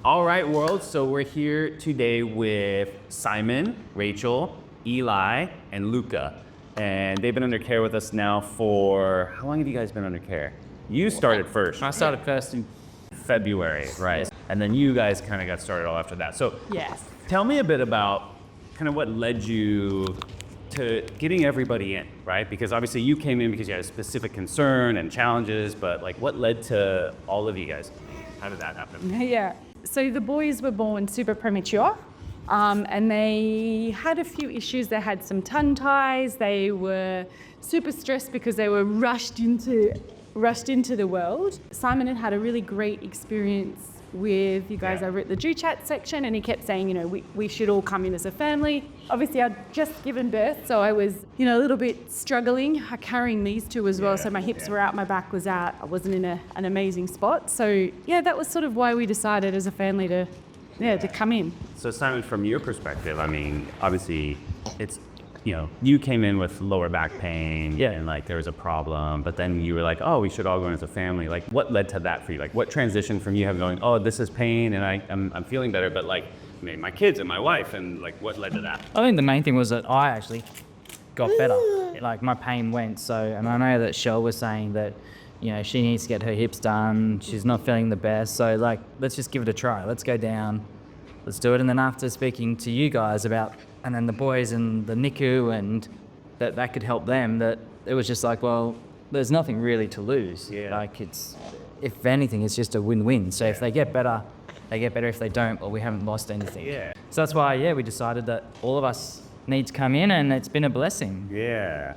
All right, world. So we're here today with Simon, Rachel, Eli, and Luca. And they've been under care with us now for, how long have you guys been under care? You started first. I started first in February, right? And then you guys kind of got started all after that. So Yes. tell me a bit about kind of what led you to getting everybody in, right? Because obviously you came in because you had a specific concern and challenges, but like what led to all of you guys? How did that happen? Yeah. So the boys were born super premature, and they had a few issues. They had some tongue ties. They were super stressed because they were rushed into the world. Simon had a really great experience with you guys over at the Do Chat section, and he kept saying, we should all come in as a family. Obviously, I'd just given birth, so I was, a little bit struggling carrying these two as well. So my hips were out, my back was out. I wasn't in an amazing spot. So that was sort of why we decided as a family to come in. So Simon, from your perspective, I mean, obviously it's, you came in with lower back pain and like there was a problem, but then you were like, oh, we should all go in as a family. Like what led to that for you? Like what transition from you having going, oh, this is pain and I'm feeling better, but like maybe my kids and my wife, and like what led to that? I think the main thing was that I actually got better. Like my pain went. And I know that Shell was saying that, she needs to get her hips done. She's not feeling the best. So like, let's just give it a try. Let's go down. Let's do it. And then after speaking to you guys and then the boys in the NICU and that could help them, that it was just like, well, there's nothing really to lose. Yeah. Like if anything, it's just a win-win. So if they get better, they get better. If they don't, well, we haven't lost anything. Yeah. So that's why, we decided that all of us need to come in, and it's been a blessing. Yeah.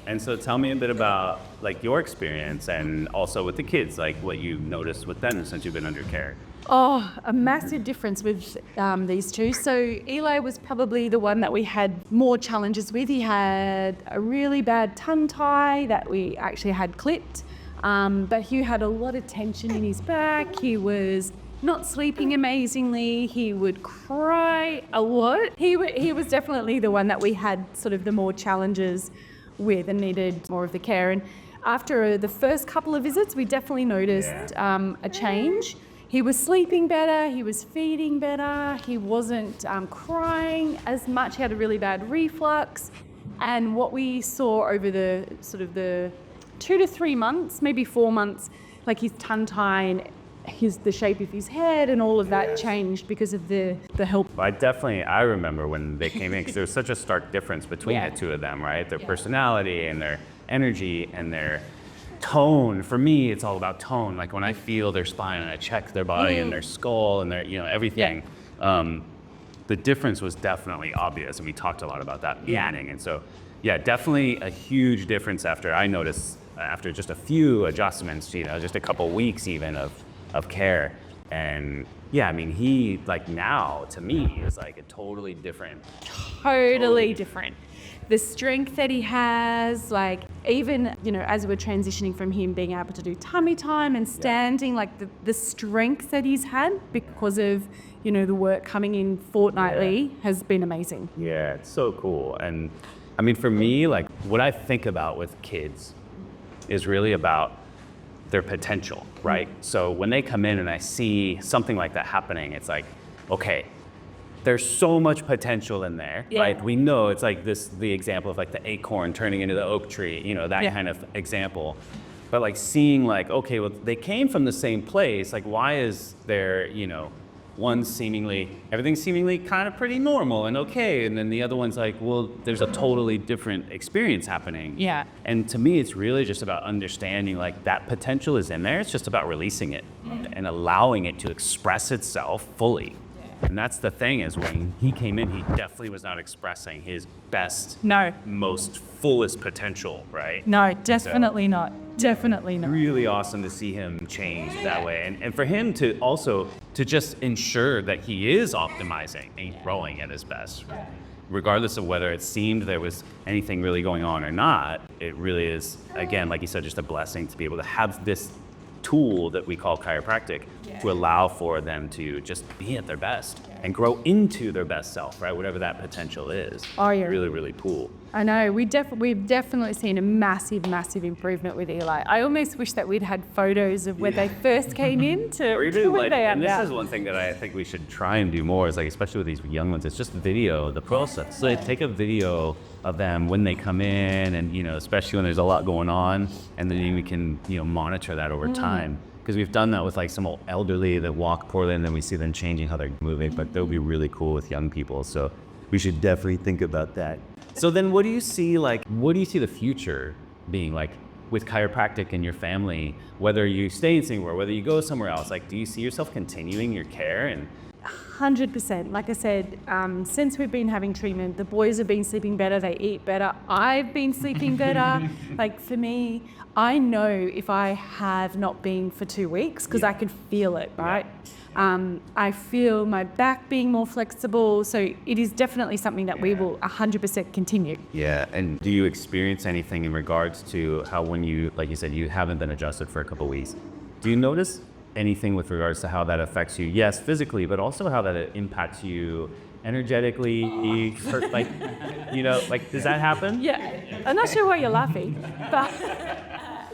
And so tell me a bit about like your experience and also with the kids, like what you noticed with them since you've been under care. Oh, a massive difference with these two. So Eli was probably the one that we had more challenges with. He had a really bad tongue tie that we actually had clipped, but he had a lot of tension in his back. He was not sleeping amazingly. He would cry a lot. He was definitely the one that we had sort of the more challenges with and needed more of the care. And after the first couple of visits, we definitely noticed a change. He was sleeping better, he was feeding better, he wasn't crying as much, he had a really bad reflux. And what we saw over the sort of the 2 to 3 months, maybe 4 months, like his tongue tie and the shape of his head and all of that changed because of the help. I remember when they came in because there was such a stark difference between the two of them, right? Their personality and their energy and their tone. For me, it's all about tone. Like when I feel their spine and I check their body and their skull and their, everything, the difference was definitely obvious. And we talked a lot about that in the beginning. And so, definitely a huge difference I noticed after just a few adjustments, just a couple weeks even of care. And I mean, he like now to me is like a totally different. Totally different. The strength that he has, like even, as we're transitioning from him being able to do tummy time and standing, like the strength that he's had because of, the work coming in fortnightly has been amazing. Yeah, it's so cool. And I mean, for me, like what I think about with kids is really about their potential, right? So when they come in and I see something like that happening, it's like, okay, there's so much potential in there, right? We know it's like the example of like the acorn turning into the oak tree, that kind of example. But like seeing like, okay, well, they came from the same place. Like, why is there, everything's seemingly kind of pretty normal and okay. And then the other one's like, well, there's a totally different experience happening. Yeah. And to me, it's really just about understanding like that potential is in there. It's just about releasing it and allowing it to express itself fully. And that's the thing is when he came in, he definitely was not expressing his best, most fullest potential, right? No, definitely not. Definitely not. Really awesome to see him change that way. And for him to also to just ensure that he is optimizing and growing at his best. Regardless of whether it seemed there was anything really going on or not, it really is, again, like you said, just a blessing to be able to have this tool that we call chiropractic to allow for them to just be at their best and grow into their best self, right? Whatever that potential is. Oh, yeah. Really, really cool. I know, we've definitely seen a massive, massive improvement with Eli. I almost wish that we'd had photos of where they first came in to where they are and this now. is one thing that I think we should try and do more is like, especially with these young ones, it's just video, the process. So take a video of them when they come in and, especially when there's a lot going on, and then we can, monitor that over time. Because we've done that with like some old elderly that walk poorly, and then we see them changing how they're moving, but that would be really cool with young people. So we should definitely think about that. So then what do you see the future being like with chiropractic and your family, whether you stay in Singapore, whether you go somewhere else? Like, do you see yourself continuing your care? And 100%. Like I said, since we've been having treatment, the boys have been sleeping better, they eat better, I've been sleeping better. Like for me, I know if I have not been for 2 weeks, because I can feel it, right? I feel my back being more flexible. So it is definitely something that we will 100% continue. Yeah, and do you experience anything in regards to how when you, like you said, you haven't been adjusted for a couple of weeks, do you notice anything with regards to how that affects you? Yes, physically, but also how that it impacts you energetically, does that happen? Yeah, I'm not sure why you're laughing, but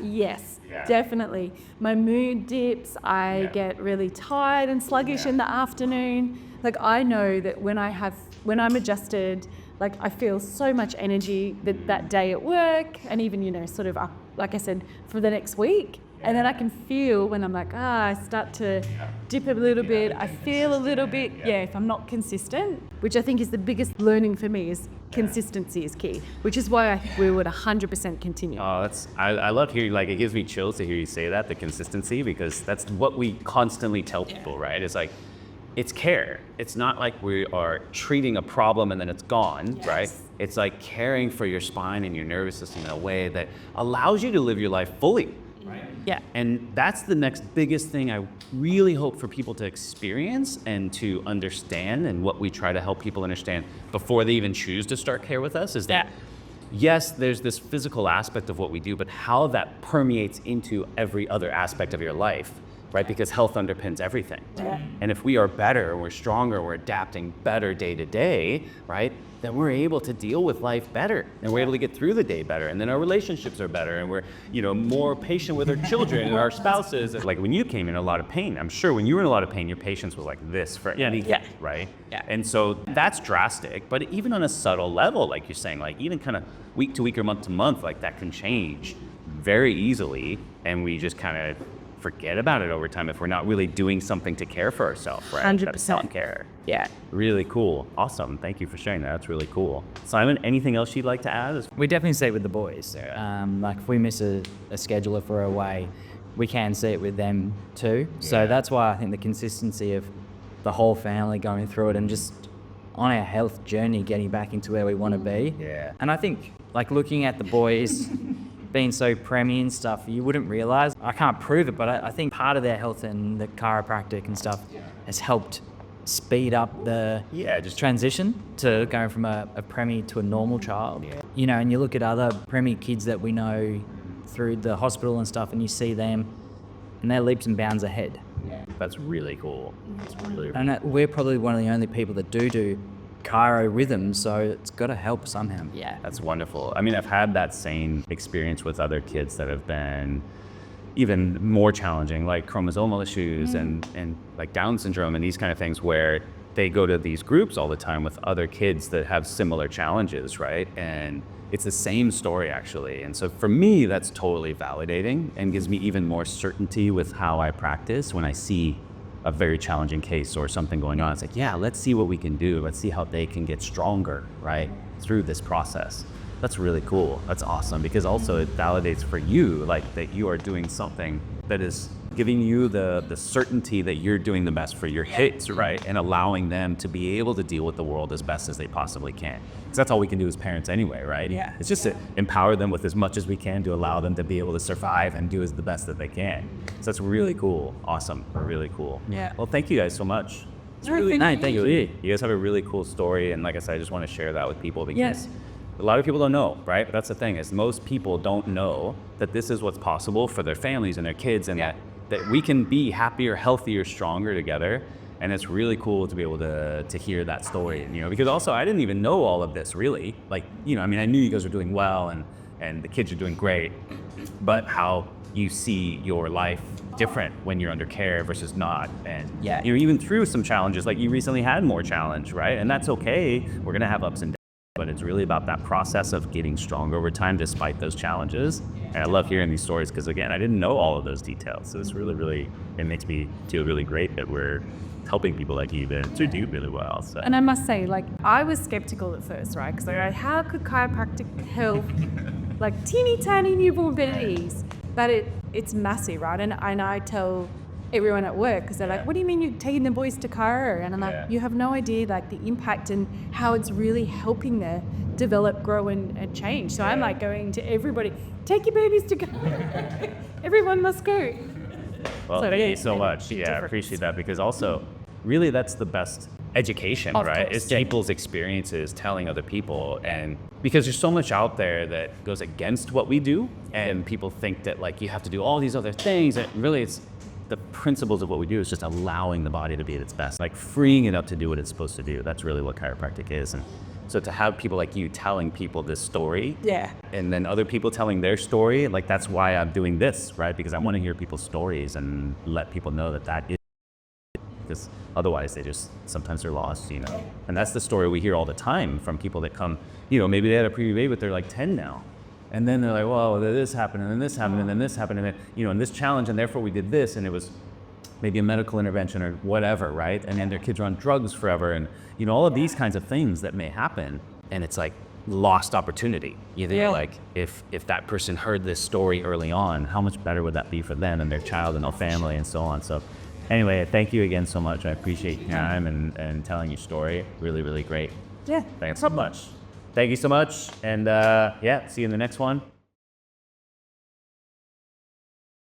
yes, definitely. My mood dips, I get really tired and sluggish in the afternoon. Like I know that when I'm adjusted, like I feel so much energy that day at work, and even, sort of up, like I said, for the next week. And then I can feel when I'm like, I start to dip a little bit, I feel a little bit, if I'm not consistent, which I think is the biggest learning for me is consistency is key, which is why we would 100% continue. Oh, I love hearing, it gives me chills to hear you say that, the consistency, because that's what we constantly tell people, right? It's like, it's care. It's not like we are treating a problem and then it's gone, right? It's like caring for your spine and your nervous system in a way that allows you to live your life fully. Right. Yeah. And that's the next biggest thing I really hope for people to experience and to understand, and what we try to help people understand before they even choose to start care with us is that, yes, there's this physical aspect of what we do, but how that permeates into every other aspect of your life, right? Because health underpins everything. Yeah. And if we are better, we're stronger, we're adapting better day to day, right? Then we're able to deal with life better, and we're able to get through the day better, and then our relationships are better, and we're more patient with our children and our spouses. Like when you came in a lot of pain, I'm sure when you were in a lot of pain, your patience was like this for anything, right? Yeah. And so that's drastic, but even on a subtle level, like you're saying, like even kind of week to week or month to month, like that can change very easily, and we just kind of forget about it over time if we're not really doing something to care for ourselves, right? 100%. That's self-care. Yeah. Really cool. Awesome. Thank you for sharing that. That's really cool. Simon, anything else you'd like to add? We definitely see it with the boys. Like if we miss a scheduler for a way, we can see it with them too. So that's why I think the consistency of the whole family going through it and just on our health journey, getting back into where we want to be. Yeah. And I think like looking at the boys being so preemie and stuff, you wouldn't realize, I can't prove it, but I think part of their health and the chiropractic and stuff has helped speed up the transition to going from a preemie to a normal child. And you look at other preemie kids that we know through the hospital and stuff, and you see them and they're leaps and bounds ahead. That's really cool. And we're probably one of the only people that do chiro rhythms, so it's got to help somehow. Yeah. That's wonderful. I mean, I've had that same experience with other kids that have been even more challenging, like chromosomal issues and like Down syndrome and these kind of things, where they go to these groups all the time with other kids that have similar challenges, right? And it's the same story actually. And so for me, that's totally validating and gives me even more certainty with how I practice when I see a very challenging case or something going on. It's like, let's see what we can do. Let's see how they can get stronger, right, through this process. That's really cool. That's awesome, because also it validates for you, like that you are doing something that is giving you the certainty that you're doing the best for your kids, right? And allowing them to be able to deal with the world as best as they possibly can. Because that's all we can do as parents anyway, right? Yeah. It's just to empower them with as much as we can to allow them to be able to survive and do as the best that they can. So that's really cool. Awesome. Really cool. Yeah. Well, thank you guys so much. It's No, thank you. You guys have a really cool story, and like I said, I just want to share that with people because a lot of people don't know, right? But that's the thing, is most people don't know that this is what's possible for their families and their kids, and that that we can be happier, healthier, stronger together. And it's really cool to be able to hear that story, you know, because also I didn't even know all of this really. Like, you know, I mean, I knew you guys were doing well and the kids are doing great, but how you see your life different when you're under care versus not. And Yeah. you know, even through some challenges, like you recently had more challenge, right? And that's okay. We're gonna have ups and downs, but it's really about that process of getting stronger over time despite those challenges. And I love hearing these stories because again, I didn't know all of those details. So it's really, it makes me feel really great that we're helping people like you to do really well. So. And I must say, like, I was skeptical at first, right? Because like, how could chiropractic help like teeny tiny newborn babies? But it's massive, right? And I tell everyone at work, because they're like, what do you mean you're taking the boys to chiro? And I'm like, you have no idea like the impact and how it's really helping them develop, grow and change. So I'm like going to everybody, take your babies to chiro. Everyone must go. Well, So, thank yeah, you so much. big Yeah, I difference. appreciate that because also, really, that's the best education, Of right? course. It's people's experiences telling other people. And because there's so much out there that goes against what we do, and people think that like you have to do all these other things, and really it's the principles of what we do is just allowing the body to be at its best, like freeing it up to do what it's supposed to do. That's really what chiropractic is. And so to have people like you telling people this story, Yeah. and then other people telling their story, like that's why I'm doing this, right? Because I want to hear people's stories and let people know that is, because otherwise they just, sometimes they're lost, you know? And that's the story we hear all the time from people that come, you know, maybe they had a preemie baby, but they're like 10 now. And then they're like, well, this happened, and then this happened, and then this happened, and then, you know, and this challenge, and therefore we did this, and it was maybe a medical intervention or whatever, right? And then their kids are on drugs forever, and, you know, all of these kinds of things that may happen, and it's like lost opportunity. You think like, if that person heard this story early on, how much better would that be for them and their child and their family and so on. So anyway, thank you again so much. I appreciate your time and telling your story. Really, really great. Yeah. Thanks so much. Thank you so much. And yeah, see you in the next one.